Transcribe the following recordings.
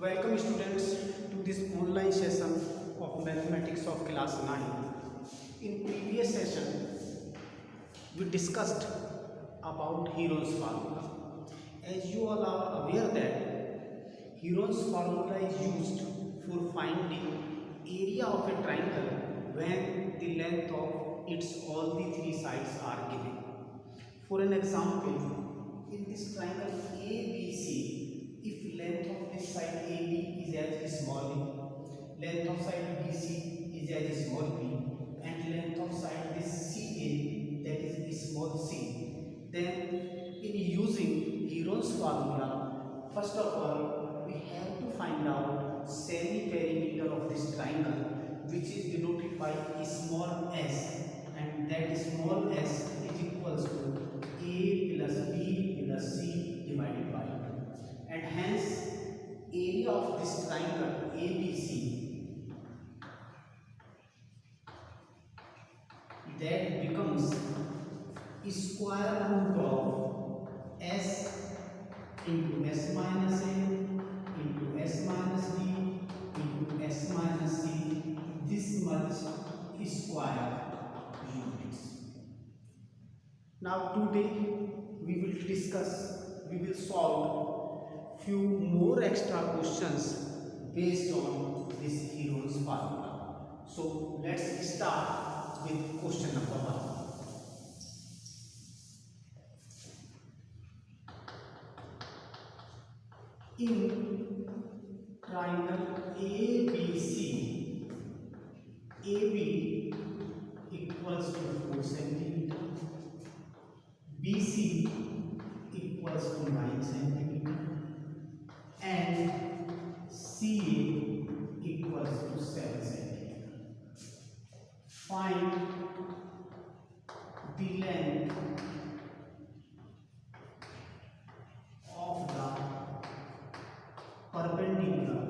Welcome students to this online session of mathematics of class 9. In previous session we discussed about Heron's formula. As you all are aware that Heron's formula is used for finding area of a triangle when the length of its all the three sides are given. For an example, in this triangle ABC, if length of this side AB is as small a, length of side BC is as small b, and length of side this CA that is small c, then in using Heron's formula, first of all we have to find out semi-perimeter of this triangle, which is denoted by small s, and that small s is equals to a plus b plus c divided by 2, and hence area of this triangle ABC, that becomes square root of s into s minus a into s minus b into s minus c, this much square units. Now today we will solve few more extra questions based on this Heron's formula. So let's start with question number 1. In triangle ABC, AB equals to 4 centimeter, BC equals to 9 centimeter, and CA equals to 7 centimeter. Find the length of the perpendicular,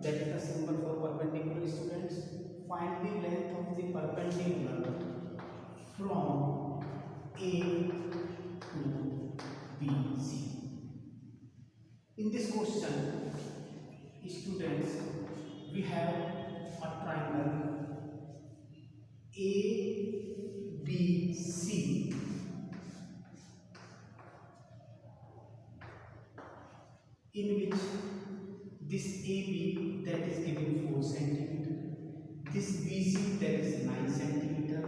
that is the symbol for perpendicular, students. Find the length of the perpendicular from A to BC. In this question, students, we have a triangle ABC in which this AB that is given 4 centimeter, this BC that is 9 centimeter,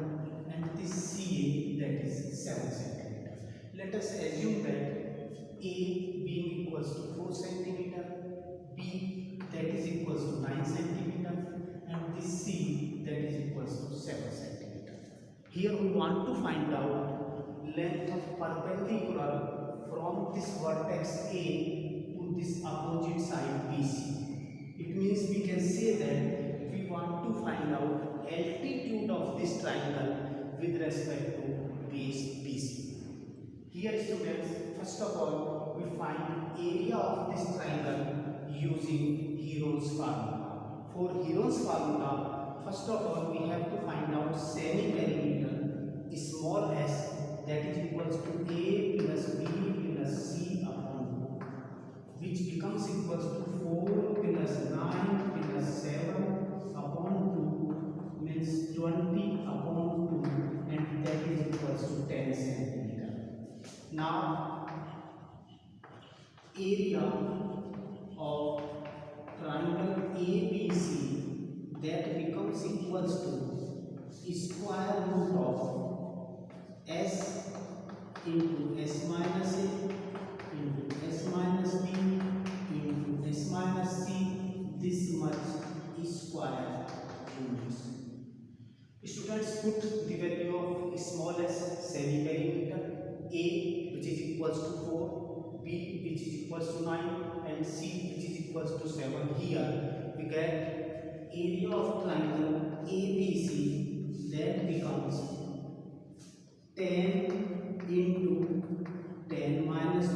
and this CA that is 7 centimeter. Let us assume that A being equals to 4 centimeter, B that is equals to 9 centimeter, and this C that is equals to 7 centimeter. Here we want to find out length of perpendicular from this vertex A to this opposite side BC. It means we can say that we want to find out altitude of this triangle with respect to base BC. Here students, first of all we find area of this triangle using Heron's formula. For Heron's formula, first of all we have to find out semi-perimeter small s, that is equals to a plus b plus c upon 2, which becomes equals to 4 plus 9 plus 7 upon 2, means 20 upon 2, and that is equals to 10 centimeter. Now area of triangle ABC, that becomes equals to square root of s into s minus a into s minus b into s minus c, this much square units. Students, put the value of small s, semi-perimeter, A which is equals to 4, B which is equals to 9, and C which is equals to 7. Here we get area of triangle ABC, that becomes 10 into 10 minus 4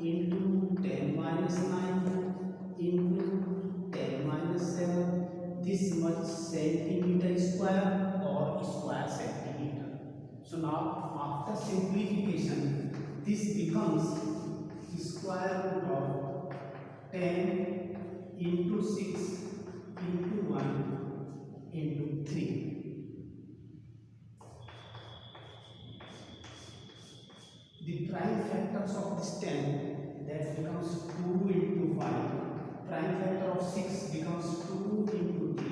into 10 minus 9 into 10 minus 7, this much centimeter square or square centimeter. So now after simplification, this becomes square root of 10 3. The prime factors of this 10, that becomes 2 into 5. Prime factor of 6 becomes 2 into 3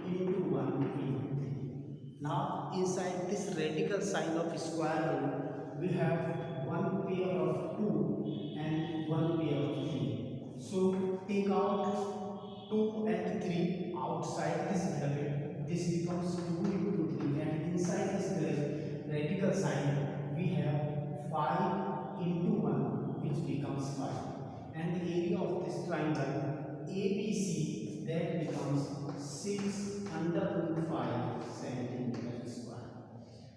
into 1 into 3. Now inside this radical sign of square root, we have one pair of 2 and one pair of 3. So take out 2 and 3 outside this bracket. This becomes 2 into 3, and inside this radical sign we have 5 into 1, which becomes 5. And the area of this triangle ABC, that becomes 6 under root 5 centimeter square.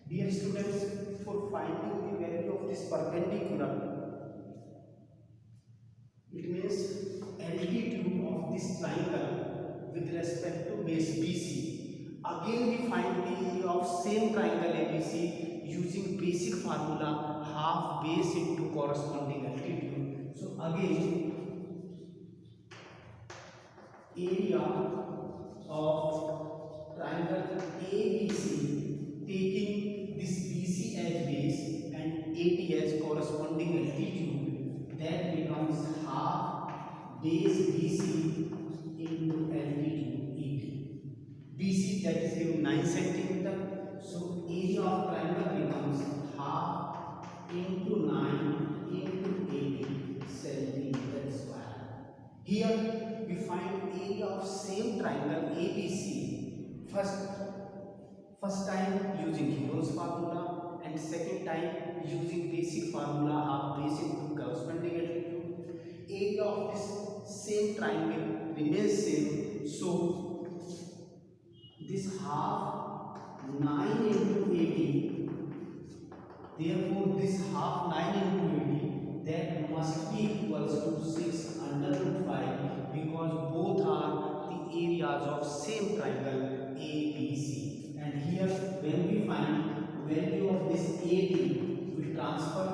Dear students, for finding the value of this perpendicular, it means altitude of this triangle with respect to base BC. Again we find the area of same triangle ABC using basic formula half base into corresponding altitude. So again area of triangle ABC taking this BC as base and AT as corresponding altitude, that becomes half base BC into altitude AT. BC, that is given 9 centimeter. So area of triangle becomes half into 9 into 80 centimeter square. Here we find area of same triangle ABC. First time using Heron's formula, and second time using basic formula half base into corresponding altitude. Area of this same triangle remains same. So this half 9 into 80, therefore this half 9 into 80, that must be equals to 6 under root 5, because both are the areas of same triangle ABC. And here when we find value of this AD, we transfer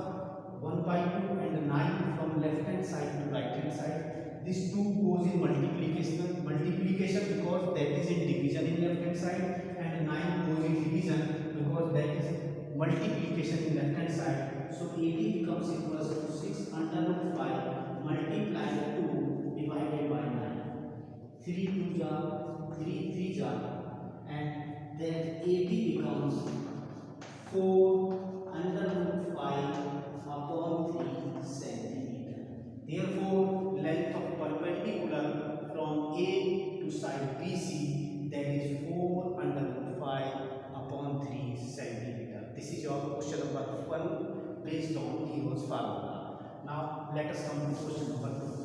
1 by 2 and 9 from left hand side to right hand side. This 2 goes in multiplication because that is in division in left hand side, and 9 goes in division because that is multiplication in left hand side. So 80 becomes equals to 6 under root 5 multiplied 2 divided by 9. 3 2 jar, 3 3 jar, and then 80 becomes 4 under root 5 upon 3 centimeter. Therefore, length of perpendicular from A to side BC, that is 4 under root 5 upon 3 centimeter. This is your question number 1 based on Heron's formula. Now let us come to question number 2.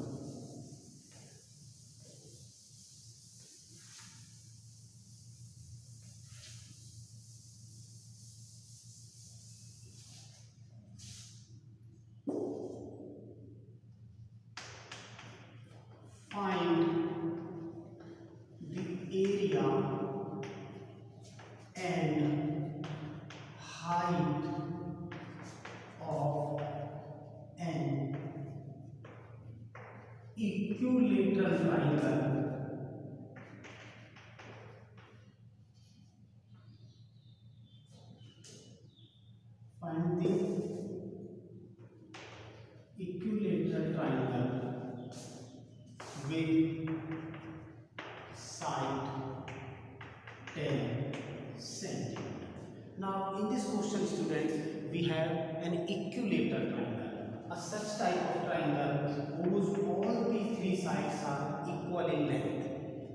Find the area and height of an equilateral triangle find the equilateral triangle with side 10 centimeter. Now in this question, students, we have an equilateral triangle. A such type of triangle whose all the three sides are equal in length,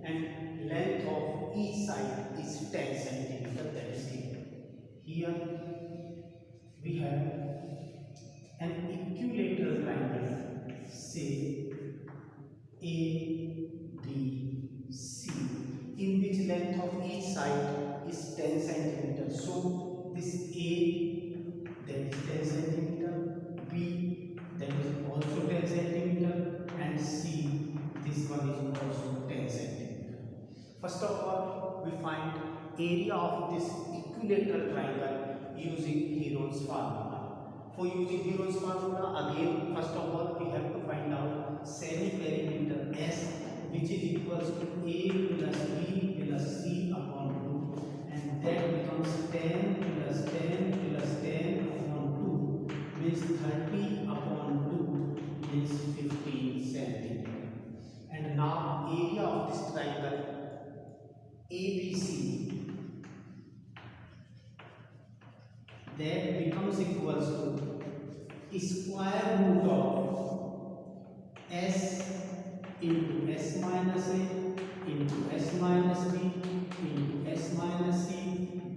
and length of each side is 10 centimeter, that is given. Here we have an equilateral triangle, say A, B, C, in which length of each side is 10 centimeter. So this A, that is 10 centimeter, B, that is also 10 centimeter, and C, this one is also 10 centimeter. First of all, we find area of this equilateral triangle using Heron's formula. For using Heron's formula, again, first of all, we have to find out semi-perimeter S, which is equals to A plus B plus C upon 2. 10 plus 10 plus 10 upon 2 means 30 upon 2 means 15 centimeter. And now area of this triangle ABC, that becomes equals to square root of S into S minus A into S minus B into S minus C,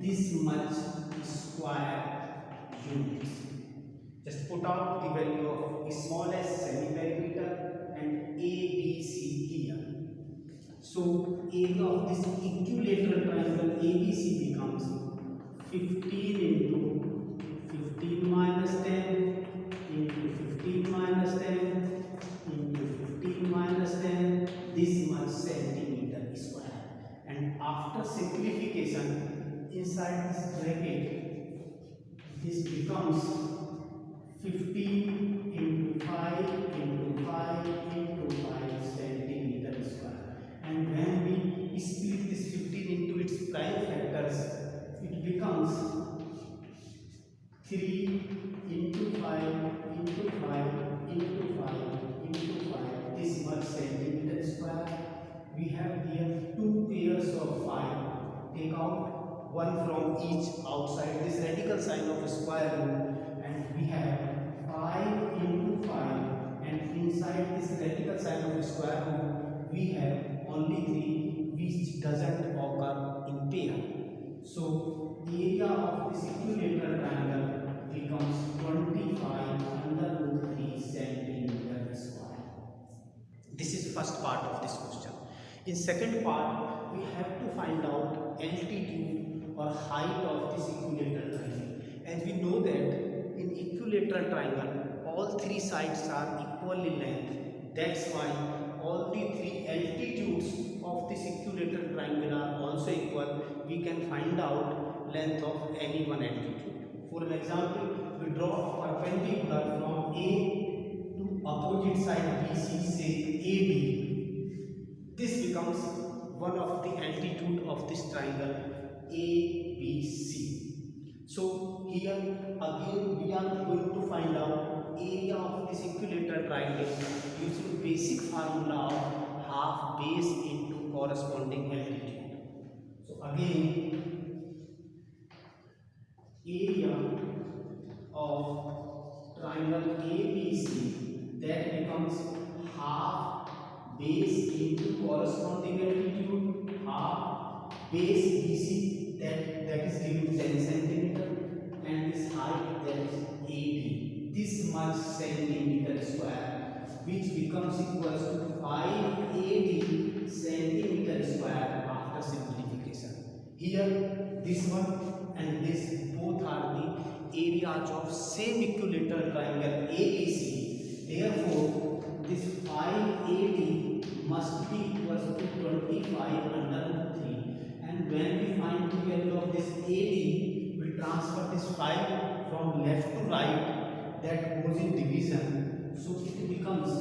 this much square units. Just put out the value of smallest semi-perimeter and ABC here. So area of this equilateral triangle ABC becomes 15 into 15 minus 10 into 15 minus 10 into 15 minus 10, this much centimeter square. And after simplification, inside this bracket, this becomes 15 into 5 into 5 into 5 centimeter square. And when we split this 15 into its prime factors, it becomes 3 into 5 into 5 into 5 into 5, this much centimeter square. We have here two pairs of 5. Take out one from each outside this radical sign of a square root, and we have 5 into 5, and inside this radical sign of a square root we have only 3, which doesn't occur in pair. So area of this equilateral triangle becomes 25 under root 3 centimeter square. This is first part of this question. In second part, we have to find out altitude or height of this equilateral triangle. As we know that in equilateral triangle, all three sides are equal in length. That's why all the three altitudes of this equilateral triangle are also equal. We can find out length of any one altitude. For an example, we draw a perpendicular from A to opposite side BC, say AB. This becomes one of the altitude of this triangle ABC. So here again we are going to find out area of this equilateral triangle using basic formula of half base into corresponding altitude. So again, area of triangle ABC, that becomes half base into corresponding altitude, half base BC, that is given 10 centimeter, and this height, that is 80, this much centimeter square, which becomes equals to 580 centimeter square after simplification. Here this one and this both are the areas of same equilateral triangle ABC. Therefore this 580 must be equals to 25 under root 3, and when we find the value of this 80, we transfer this 5 from left to right, that goes in division, so it becomes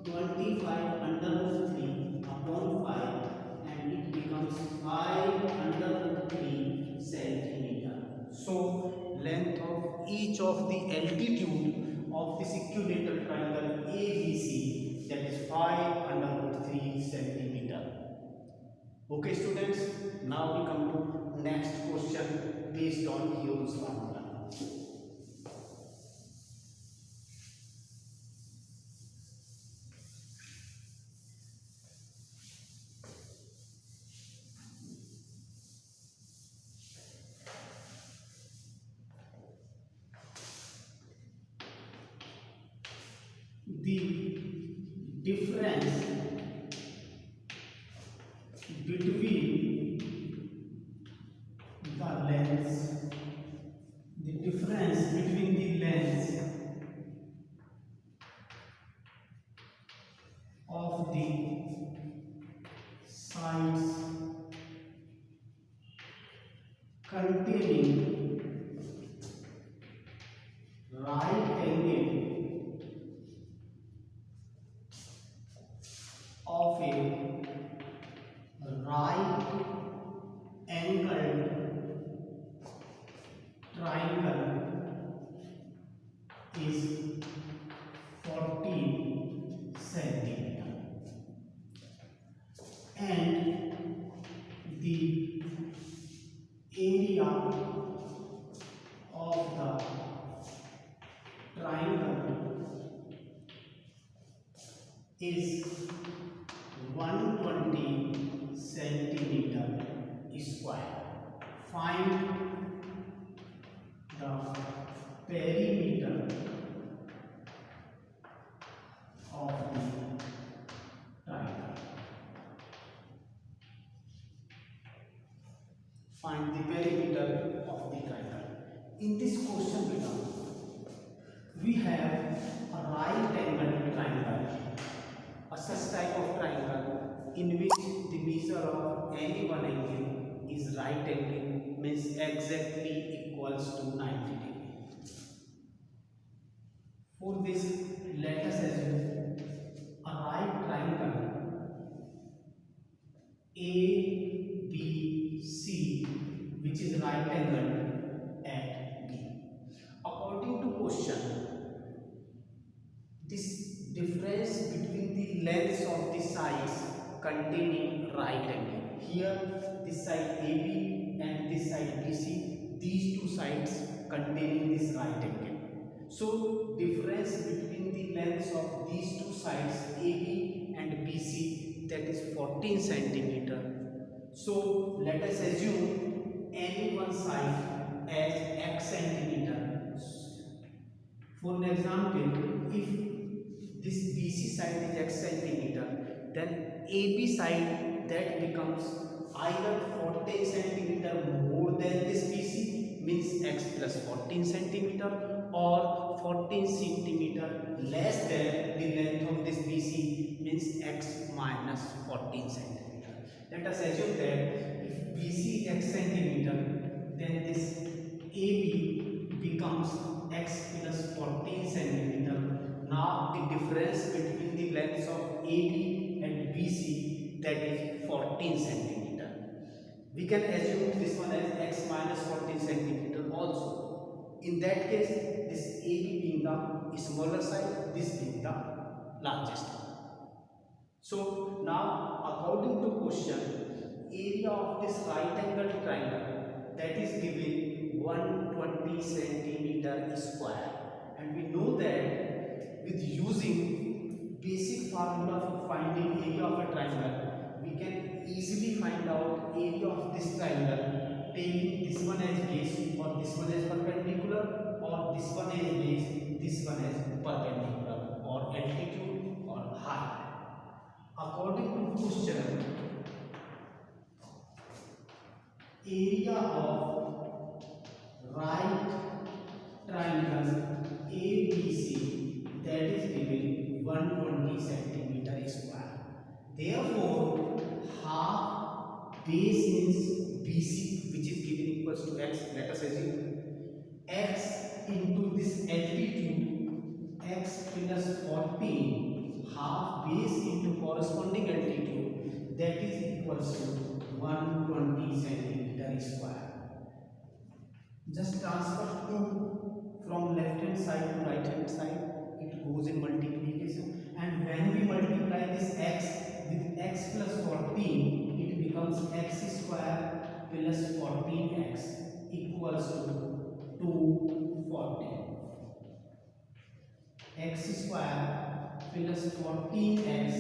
25 under root 3 upon 5, and it becomes 5 under root 3 centimeter. So length of each of the altitude of this equilateral triangle ABC, that is 5 under root 3 centimeter. Okay students, now we come to next question based on Heron's formula. The difference between the lengths, the difference between the lengths of the sides containing right angle of a right angled is 120 centimeter square. Find the perimeter of the triangle. Find the perimeter of the triangle. In this question below, we have a right angled triangle, a such type of triangle in which the measure of any one angle is right angle, means exactly equals to 90 degree. For this, let us assume a right triangle ABC, which is right angled at B. According to question, this difference between the lengths of the sides containing right angle. Here, this side AB and this side BC, these two sides containing this right angle. So, difference between the lengths of these two sides AB and BC, that is 14 centimeter. So, let us assume any one side as x centimeter. For an example, if this BC side is x centimeter, then AB side that becomes either 14 centimeter more than this BC, means x plus 14 centimeter, or 14 centimeter less than the length of this BC, means x minus 14 centimeter. Let us assume that if BC is x centimeter, then this AB becomes x plus 14 centimeter. Now the difference between the lengths of AB and BC, that is 14 centimeter. We can assume this one as x minus 14 centimeter also. In that case, this AB being the smaller side, this being the largest one. So now according to question, area of this right angle triangle, that is given 120 centimeter square, and we know that with using basic formula for finding area of a triangle, we can easily find out area of this triangle taking this one as base, or this one as perpendicular, or this one as base, this one as perpendicular, or altitude or height. According to question, area of right triangle ABC, that is given 120 centimeter square. Therefore, half base means BC, which is given equals to x. Let us assume x into this altitude, x plus 14, half base into corresponding altitude, that is equals to 120 centimeter square. Just transfer 2 from left hand side to right hand side, it goes in multiplication, and when we multiply this x with x plus 14, it becomes x square plus 14x equals to 240. X square plus 14x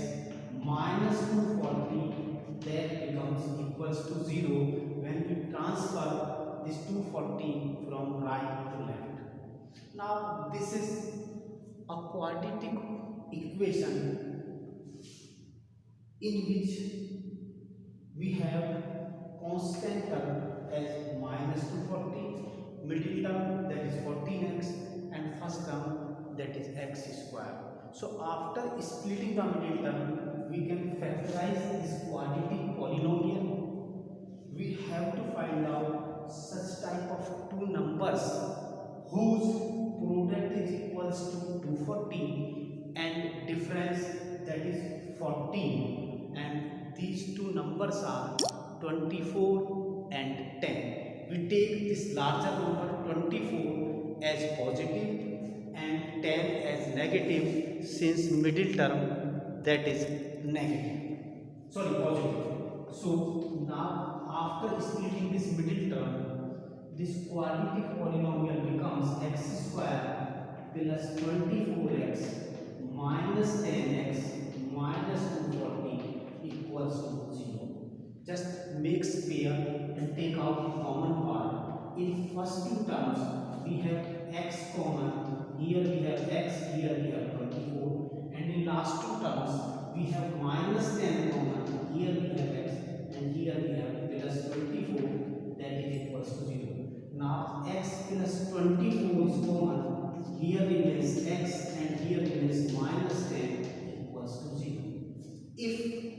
minus 240, that becomes equals to 0 when we transfer this 240 from right to left. Now this is a quadratic equation in which we have constant term as minus 240, middle term that is 14x, and first term that is x square. So after splitting the middle term, we can factorize this quadratic polynomial. We have to find out such type of two numbers whose product is equals to 240 and difference that is 14, and these two numbers are 24 and 10. We take this larger number 24 as positive and 10 as negative, since middle term that is positive. So now after splitting this middle term, this quadratic polynomial becomes x square plus 24x minus 10x make pair and take out the common part. In first two terms, we have x common. Here we have x, here we have 24. And in last two terms, we have minus 10 common. Here we have x and here we have plus 24, that is equals to 0. Now x plus 24 is common. Here remains x and here remains minus 10 equals to 0. If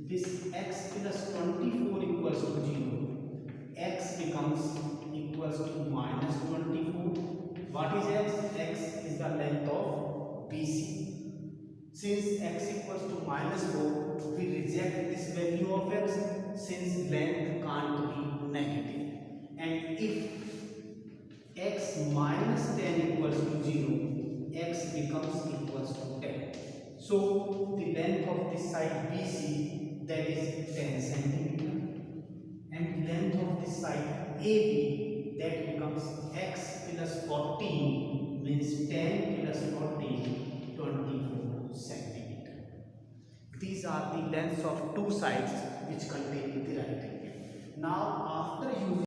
this x plus 24 equals to 0, x becomes equals to minus 24. What is x? X is the length of BC. Since x equals to minus 4, we reject this value of x since length can't be negative. And if x minus 10 equals to 0, x becomes equals to 10. So the length of this side BC, that is 10 centimeter, and length of this side AB, that becomes x plus 14, means 10 plus 14, 24 centimeter. These are the lengths of two sides which contain the right angle. Now after using